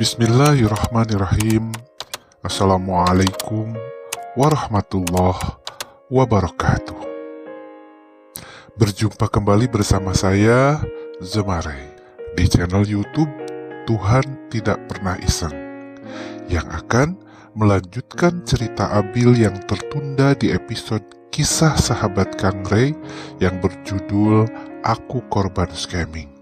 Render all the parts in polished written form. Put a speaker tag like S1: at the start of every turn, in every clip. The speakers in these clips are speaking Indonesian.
S1: Bismillahirrahmanirrahim. Assalamualaikum warahmatullahi wabarakatuh. Berjumpa kembali bersama saya, Zemare, di channel YouTube Tuhan Tidak Pernah Iseng, yang akan melanjutkan cerita Abil yang tertunda di episode kisah sahabat Kang Ray yang berjudul Aku Korban Scamming.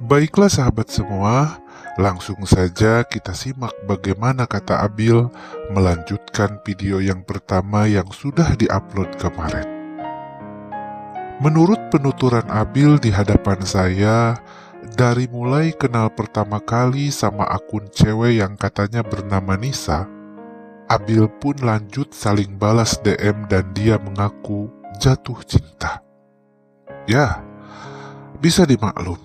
S1: Baiklah sahabat semua, langsung saja kita simak bagaimana kata Abil melanjutkan video yang pertama yang sudah diupload kemarin. Menurut penuturan Abil di hadapan saya, dari mulai kenal pertama kali sama akun cewek yang katanya bernama Nisa, Abil pun lanjut saling balas DM dan dia mengaku jatuh cinta. Ya, bisa dimaklum.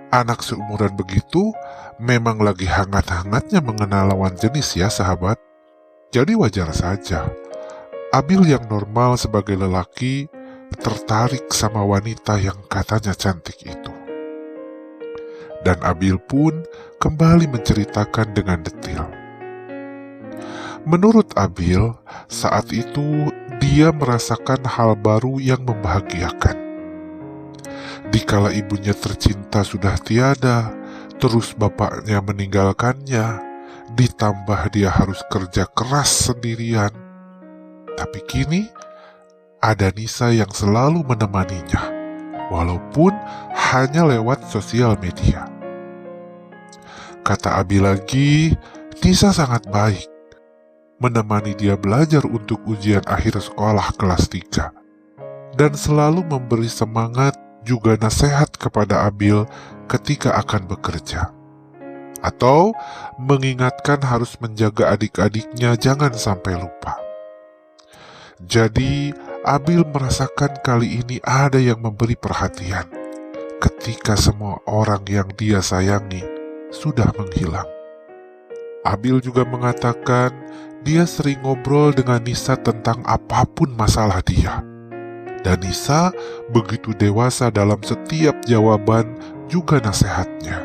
S1: Anak seumuran begitu memang lagi hangat-hangatnya mengenal lawan jenis ya sahabat. Jadi wajar saja Abil yang normal sebagai lelaki tertarik sama wanita yang katanya cantik itu. Dan Abil pun kembali menceritakan dengan detail. Menurut Abil, saat itu dia merasakan hal baru yang membahagiakan. Dikala ibunya tercinta sudah tiada, terus bapaknya meninggalkannya, ditambah dia harus kerja keras sendirian. Tapi kini, ada Nisa yang selalu menemaninya, walaupun hanya lewat sosial media. Kata Abi lagi, Nisa sangat baik, menemani dia belajar untuk ujian akhir sekolah kelas 3, dan selalu memberi semangat juga nasihat kepada Abil ketika akan bekerja, atau mengingatkan harus menjaga adik-adiknya jangan sampai lupa. Jadi Abil merasakan kali ini ada yang memberi perhatian ketika semua orang yang dia sayangi sudah menghilang. Abil juga mengatakan dia sering ngobrol dengan Nisa tentang apapun masalah dia. Dan Nisa begitu dewasa dalam setiap jawaban juga nasihatnya,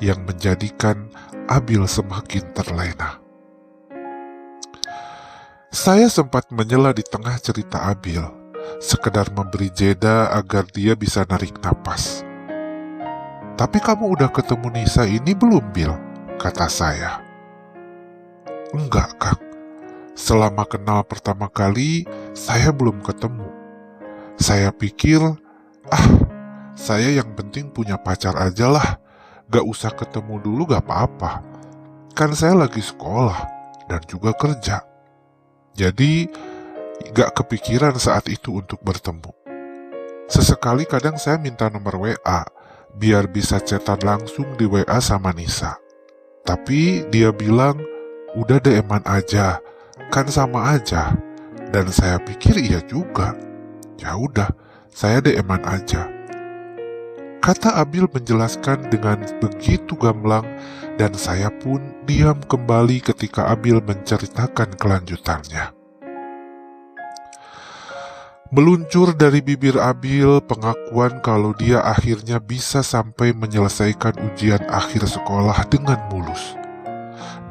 S1: yang menjadikan Abil semakin terlena. Saya sempat menyela di tengah cerita Abil, sekedar memberi jeda agar dia bisa narik napas. "Tapi kamu udah ketemu Nisa ini belum, Bil?" kata saya. "Enggak, Kang. Selama kenal pertama kali, saya belum ketemu. Saya pikir, saya yang penting punya pacar aja lah, gak usah ketemu dulu gak apa-apa. Kan saya lagi sekolah dan juga kerja. Jadi gak kepikiran saat itu untuk bertemu. Sesekali kadang saya minta nomor WA, biar bisa chatan langsung di WA sama Nisa. Tapi dia bilang, udah DM-an aja, kan sama aja. Dan saya pikir iya juga. Ya udah, saya DM-an aja." Kata Abil menjelaskan dengan begitu gamblang dan saya pun diam kembali ketika Abil menceritakan kelanjutannya. Meluncur dari bibir Abil pengakuan kalau dia akhirnya bisa sampai menyelesaikan ujian akhir sekolah dengan mulus.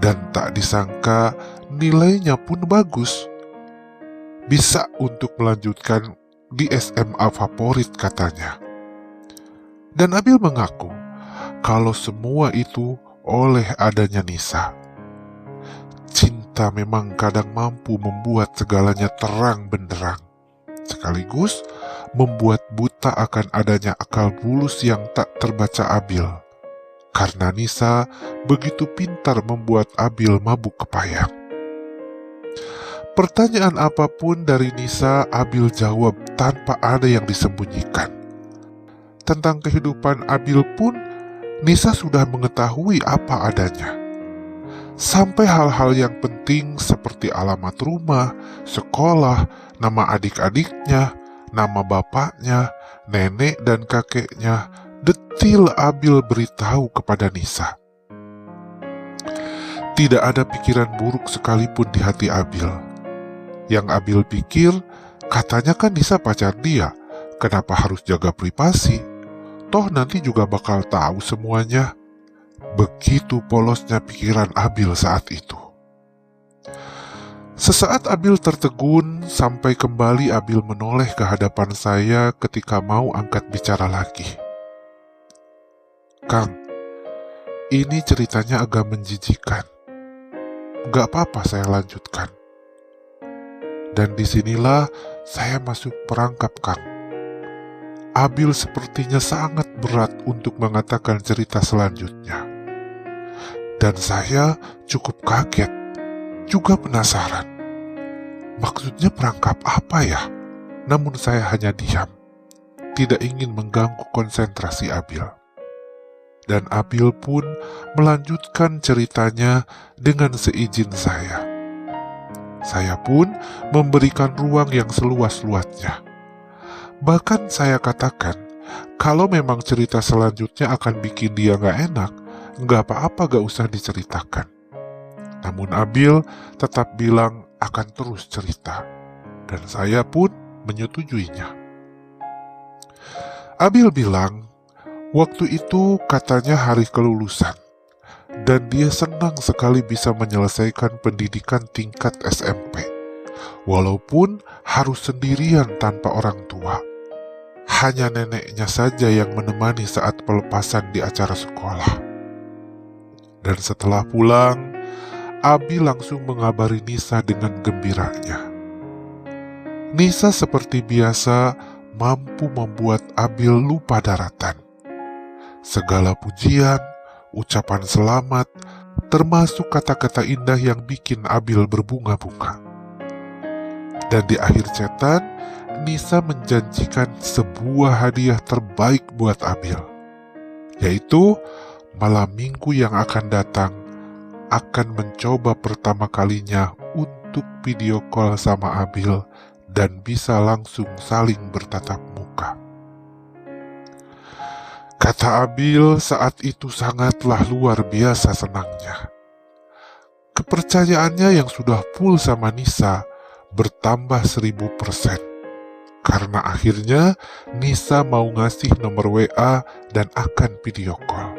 S1: Dan tak disangka nilainya pun bagus. Bisa untuk melanjutkan di SMA favorit katanya. Dan Abil mengaku kalau semua itu oleh adanya Nisa. Cinta memang kadang mampu membuat segalanya terang benderang, sekaligus membuat buta akan adanya akal bulus yang tak terbaca Abil. Karena Nisa begitu pintar membuat Abil mabuk kepayang. Pertanyaan apapun dari Nisa, Abil jawab tanpa ada yang disembunyikan. Tentang kehidupan Abil pun, Nisa sudah mengetahui apa adanya. Sampai hal-hal yang penting seperti alamat rumah, sekolah, nama adik-adiknya, nama bapaknya, nenek dan kakeknya, detil Abil beritahu kepada Nisa. Tidak ada pikiran buruk sekalipun di hati Abil. Yang Abil pikir, katanya kan Nisa pacar dia, kenapa harus jaga privasi? Toh nanti juga bakal tahu semuanya. Begitu polosnya pikiran Abil saat itu. Sesaat Abil tertegun, sampai kembali Abil menoleh ke hadapan saya ketika mau angkat bicara lagi. "Kang, ini ceritanya agak menjijikan. Gak apa-apa, saya lanjutkan. Dan disinilah saya masuk perangkap, Kang. Abil sepertinya sangat berat untuk mengatakan cerita selanjutnya. Dan saya cukup kaget, juga penasaran. Maksudnya perangkap apa ya? Namun saya hanya diam, tidak ingin mengganggu konsentrasi Abil. Dan Abil pun melanjutkan ceritanya dengan seizin saya. Saya pun memberikan ruang yang seluas-luasnya. Bahkan saya katakan, kalau memang cerita selanjutnya akan bikin dia gak enak, gak apa-apa, gak usah diceritakan. Namun Abil tetap bilang akan terus cerita, dan saya pun menyetujuinya. Abil bilang, waktu itu katanya hari kelulusan, dan dia senang sekali bisa menyelesaikan pendidikan tingkat SMP, walaupun harus sendirian tanpa orang tua. Hanya neneknya saja yang menemani saat pelepasan di acara sekolah. Dan setelah pulang, Abi langsung mengabari Nisa dengan gembiranya. Nisa seperti biasa mampu membuat Abil lupa daratan. Segala pujian, ucapan selamat, termasuk kata-kata indah yang bikin Abil berbunga-bunga. Dan di akhir chatan, Nisa menjanjikan sebuah hadiah terbaik buat Abil, yaitu malam minggu yang akan datang akan mencoba pertama kalinya untuk video call sama Abil dan bisa langsung saling bertatap muka. Kata Abil saat itu sangatlah luar biasa senangnya. Kepercayaannya yang sudah full sama Nisa bertambah 1000%. Karena akhirnya Nisa mau ngasih nomor WA dan akan video call.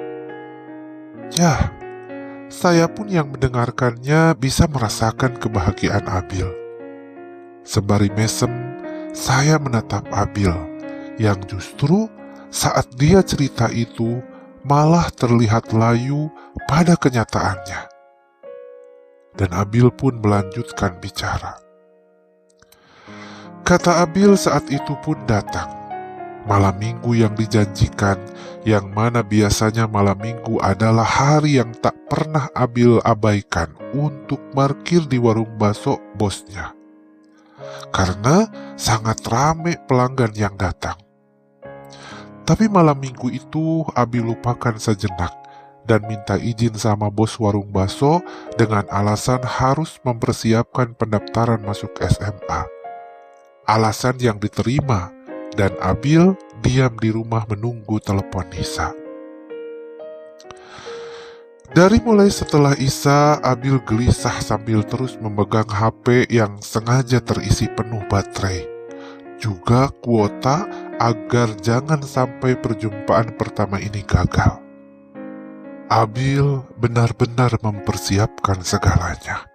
S1: Ya, saya pun yang mendengarkannya bisa merasakan kebahagiaan Abil. Sembari mesem, saya menatap Abil yang justru saat dia cerita itu malah terlihat layu pada kenyataannya. Dan Abil pun melanjutkan bicara. Kata Abil saat itu pun datang. Malam minggu yang dijanjikan, yang mana biasanya malam minggu adalah hari yang tak pernah Abil abaikan untuk parkir di warung bakso bosnya. Karena sangat rame pelanggan yang datang. Tapi malam minggu itu Abil lupakan sejenak dan minta izin sama bos warung bakso dengan alasan harus mempersiapkan pendaftaran masuk SMA. Alasan yang diterima, dan Abil diam di rumah menunggu telepon Nisa. Dari mulai setelah Isya, Abil gelisah sambil terus memegang HP yang sengaja terisi penuh baterai. Juga kuota agar jangan sampai perjumpaan pertama ini gagal. Abil benar-benar mempersiapkan segalanya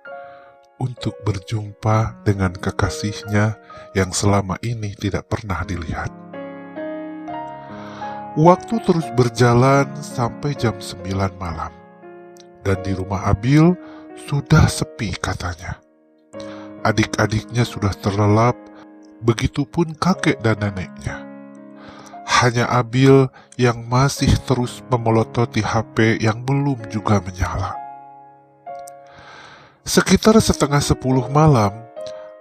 S1: untuk berjumpa dengan kekasihnya yang selama ini tidak pernah dilihat. Waktu terus berjalan sampai jam 9 malam. Dan di rumah Abil sudah sepi katanya. Adik-adiknya sudah terlelap, begitupun kakek dan neneknya. Hanya Abil yang masih terus memelototi HP yang belum juga menyala. Sekitar 9:30 malam,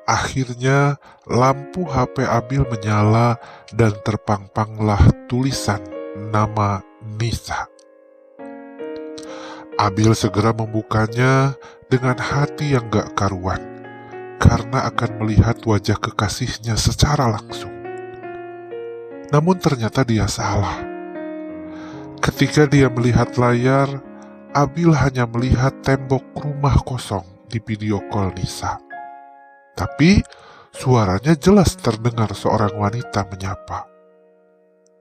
S1: akhirnya lampu HP Abil menyala dan terpang-panglah tulisan nama Nisa. Abil segera membukanya dengan hati yang gak karuan, karena akan melihat wajah kekasihnya secara langsung. Namun ternyata dia salah. Ketika dia melihat layar, Abil hanya melihat tembok rumah kosong di video call Nisa. Tapi suaranya jelas terdengar seorang wanita menyapa.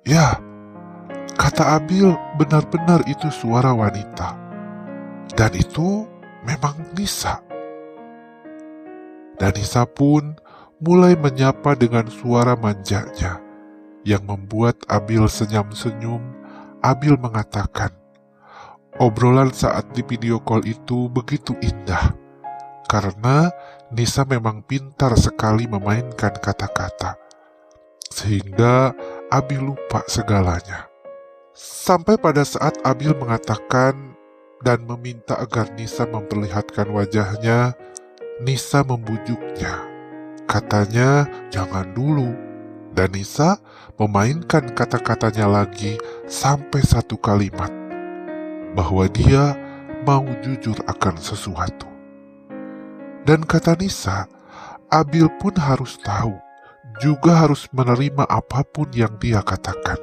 S1: Ya, Kata Abil, benar-benar itu suara wanita. Dan itu memang Nisa. Dan Nisa pun mulai menyapa dengan suara manjanya yang membuat Abil senyum-senyum. Abil mengatakan, obrolan saat di video call itu begitu indah karena Nisa memang pintar sekali memainkan kata-kata, sehingga Abil lupa segalanya. Sampai pada saat Abil mengatakan dan meminta agar Nisa memperlihatkan wajahnya, Nisa membujuknya. Katanya, jangan dulu. Dan Nisa memainkan kata-katanya lagi sampai satu kalimat, bahwa dia mau jujur akan sesuatu. Dan kata Nisa, Abil pun harus tahu, juga harus menerima apapun yang dia katakan.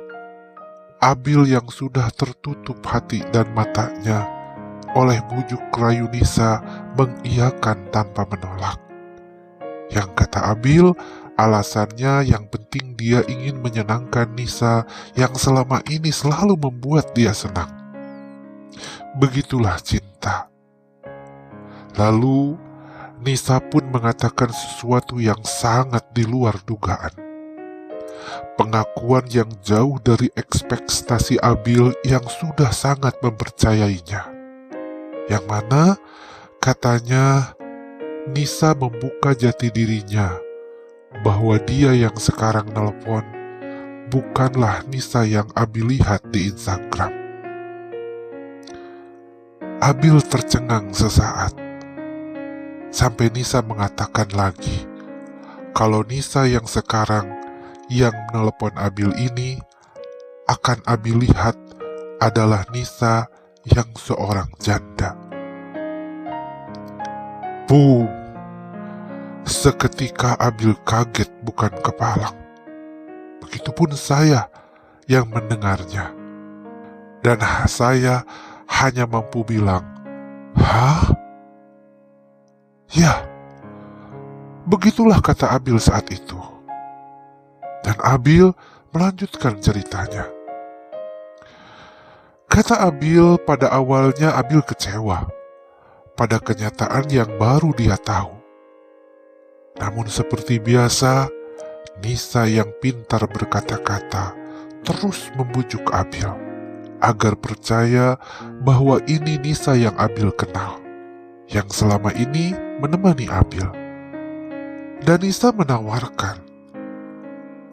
S1: Abil yang sudah tertutup hati dan matanya oleh bujuk rayu Nisa mengiyakan tanpa menolak. Yang kata Abil, alasannya yang penting dia ingin menyenangkan Nisa yang selama ini selalu membuat dia senang. Begitulah cinta. Lalu Nisa pun mengatakan sesuatu yang sangat di luar dugaan. Pengakuan yang jauh dari ekspektasi Abil yang sudah sangat mempercayainya. Yang mana katanya Nisa membuka jati dirinya bahwa dia yang sekarang nelpon bukanlah Nisa yang Abil lihat di Instagram. Abil tercengang sesaat, sampai Nisa mengatakan lagi kalau Nisa yang sekarang yang menelpon Abil ini akan Abil lihat adalah Nisa yang seorang janda. Boom! Seketika Abil kaget bukan kepalang. Begitupun saya yang mendengarnya. Dan saya hanya mampu bilang, "Hah?" Ya, begitulah kata Abil saat itu. Dan Abil melanjutkan ceritanya. Kata Abil, pada awalnya Abil kecewa pada kenyataan yang baru dia tahu. Namun seperti biasa, Nisa yang pintar berkata-kata terus membujuk Abil agar percaya bahwa ini Nisa yang Abil kenal, yang selama ini menemani Abil. Dan Nisa menawarkan,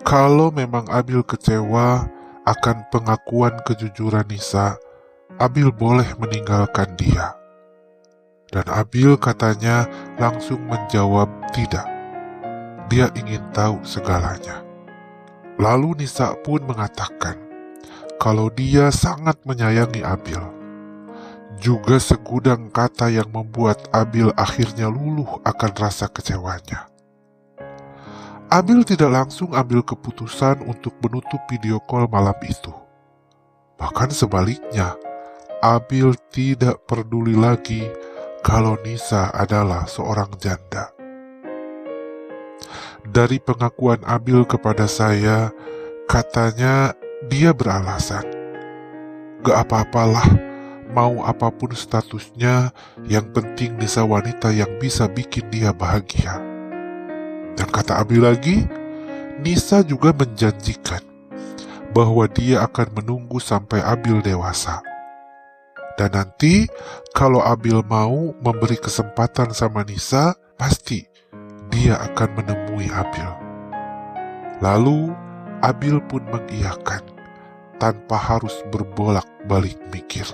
S1: kalau memang Abil kecewa akan pengakuan kejujuran Nisa, Abil boleh meninggalkan dia. Dan Abil katanya langsung menjawab tidak. Dia ingin tahu segalanya. Lalu Nisa pun mengatakan kalau dia sangat menyayangi Abil. Juga segudang kata yang membuat Abil akhirnya luluh akan rasa kecewanya. Abil tidak langsung ambil keputusan untuk menutup video call malam itu. Bahkan sebaliknya, Abil tidak peduli lagi kalau Nisa adalah seorang janda. Dari pengakuan Abil kepada saya, katanya dia beralasan, "Gak apa-apalah, mau apapun statusnya, yang penting Nisa wanita yang bisa bikin dia bahagia." Dan kata Abil lagi, Nisa juga menjanjikan bahwa dia akan menunggu sampai Abil dewasa. Dan nanti kalau Abil mau memberi kesempatan sama Nisa, pasti dia akan menemui Abil. Lalu Abil pun mengiyakan tanpa harus berbolak-balik mikir.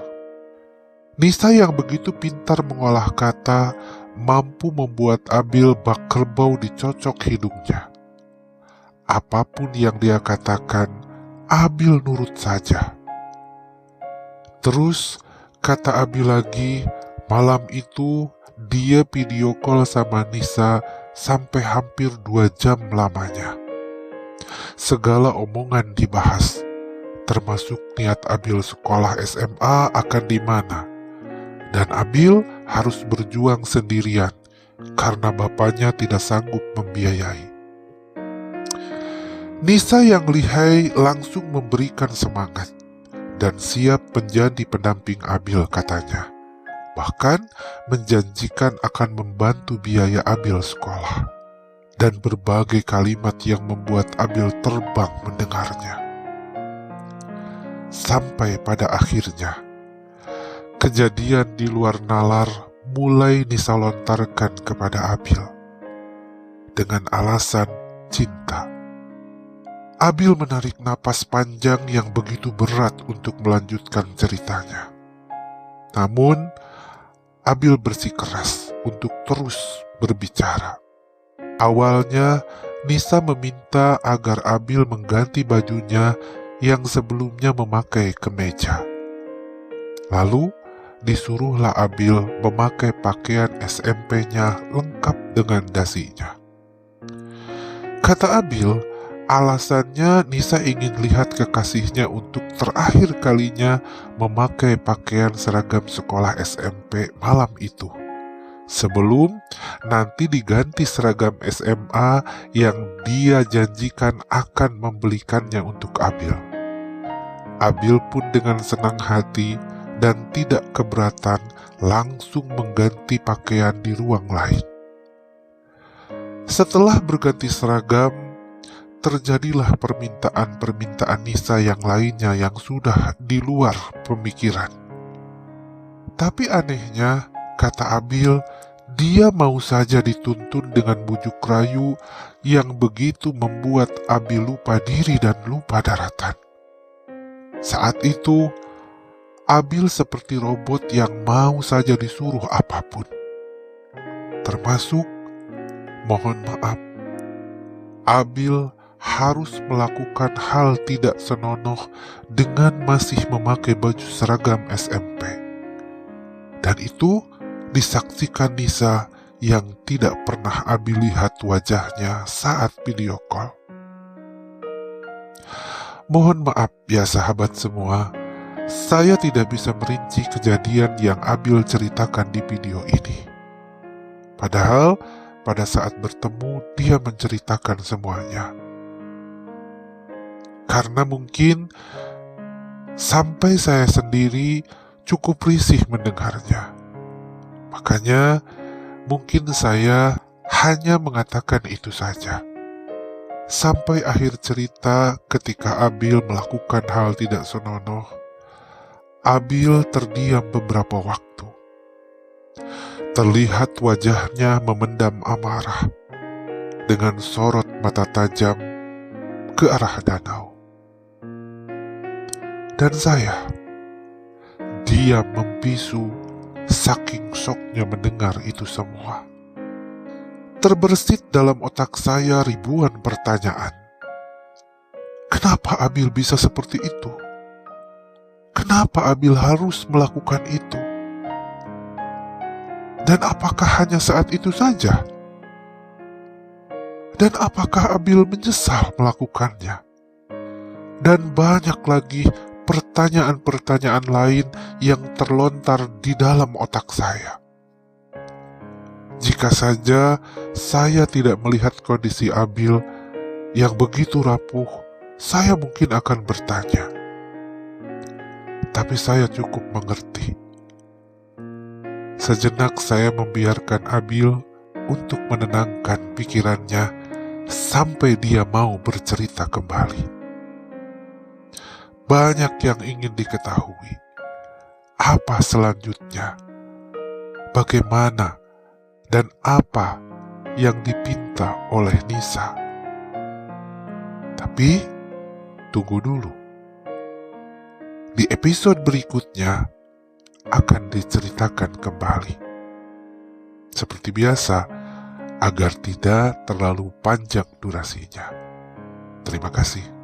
S1: Nisa yang begitu pintar mengolah kata mampu membuat Abil bak kerbau dicocok hidungnya. Apapun yang dia katakan, Abil nurut saja. Terus kata Abil lagi, malam itu dia video call sama Nisa sampai hampir 2 jam lamanya. Segala omongan dibahas, termasuk niat Abil sekolah SMA akan di mana. Dan Abil harus berjuang sendirian karena bapaknya tidak sanggup membiayai. Nisa yang lihai langsung memberikan semangat dan siap menjadi pendamping Abil katanya. Bahkan menjanjikan akan membantu biaya Abil sekolah. Dan berbagai kalimat yang membuat Abil terbang mendengarnya. Sampai pada akhirnya, kejadian di luar nalar mulai Nisa lontarkan kepada Abil. Dengan alasan cinta. Abil menarik napas panjang yang begitu berat untuk melanjutkan ceritanya. Namun, Abil bersikeras untuk terus berbicara. Awalnya, Nisa meminta agar Abil mengganti bajunya yang sebelumnya memakai kemeja. Lalu, disuruhlah Abil memakai pakaian SMP-nya lengkap dengan dasinya. Kata Abil, alasannya Nisa ingin lihat kekasihnya untuk terakhir kalinya memakai pakaian seragam sekolah SMP malam itu. Sebelum nanti diganti seragam SMA yang dia janjikan akan membelikannya untuk Abil. Abil pun dengan senang hati dan tidak keberatan langsung mengganti pakaian di ruang lain. Setelah berganti seragam, terjadilah permintaan-permintaan Nisa yang lainnya yang sudah di luar pemikiran. Tapi anehnya, kata Abil, dia mau saja dituntun dengan bujuk rayu yang begitu membuat Abil lupa diri dan lupa daratan. Saat itu, Abil seperti robot yang mau saja disuruh apapun. Termasuk, mohon maaf, Abil harus melakukan hal tidak senonoh dengan masih memakai baju seragam SMP. Dan itu disaksikan Nisa yang tidak pernah Abil lihat wajahnya saat video call. Mohon maaf ya sahabat semua, saya tidak bisa merinci kejadian yang Abil ceritakan di video ini. Padahal pada saat bertemu dia menceritakan semuanya. Karena mungkin sampai saya sendiri cukup risih mendengarnya. Makanya mungkin saya hanya mengatakan itu saja. Sampai akhir cerita ketika Abil melakukan hal tidak senonoh, Abil terdiam beberapa waktu. Terlihat wajahnya memendam amarah dengan sorot mata tajam ke arah danau. Dan saya diam membisu saking syoknya mendengar itu semua. Terbersit dalam otak saya ribuan pertanyaan. Kenapa Abil bisa seperti itu? Kenapa Abil harus melakukan itu? Dan apakah hanya saat itu saja? Dan apakah Abil menyesal melakukannya? Dan banyak lagi pertanyaan-pertanyaan lain yang terlontar di dalam otak saya. Jika saja saya tidak melihat kondisi Abil yang begitu rapuh, saya mungkin akan bertanya. Tapi saya cukup mengerti. Sejenak saya membiarkan Abil untuk menenangkan pikirannya sampai dia mau bercerita kembali. Banyak yang ingin diketahui. Apa selanjutnya? Bagaimana dan apa yang dipinta oleh Nisa? Tapi tunggu dulu. Di episode berikutnya akan diceritakan kembali. Seperti biasa, agar tidak terlalu panjang durasinya. Terima kasih.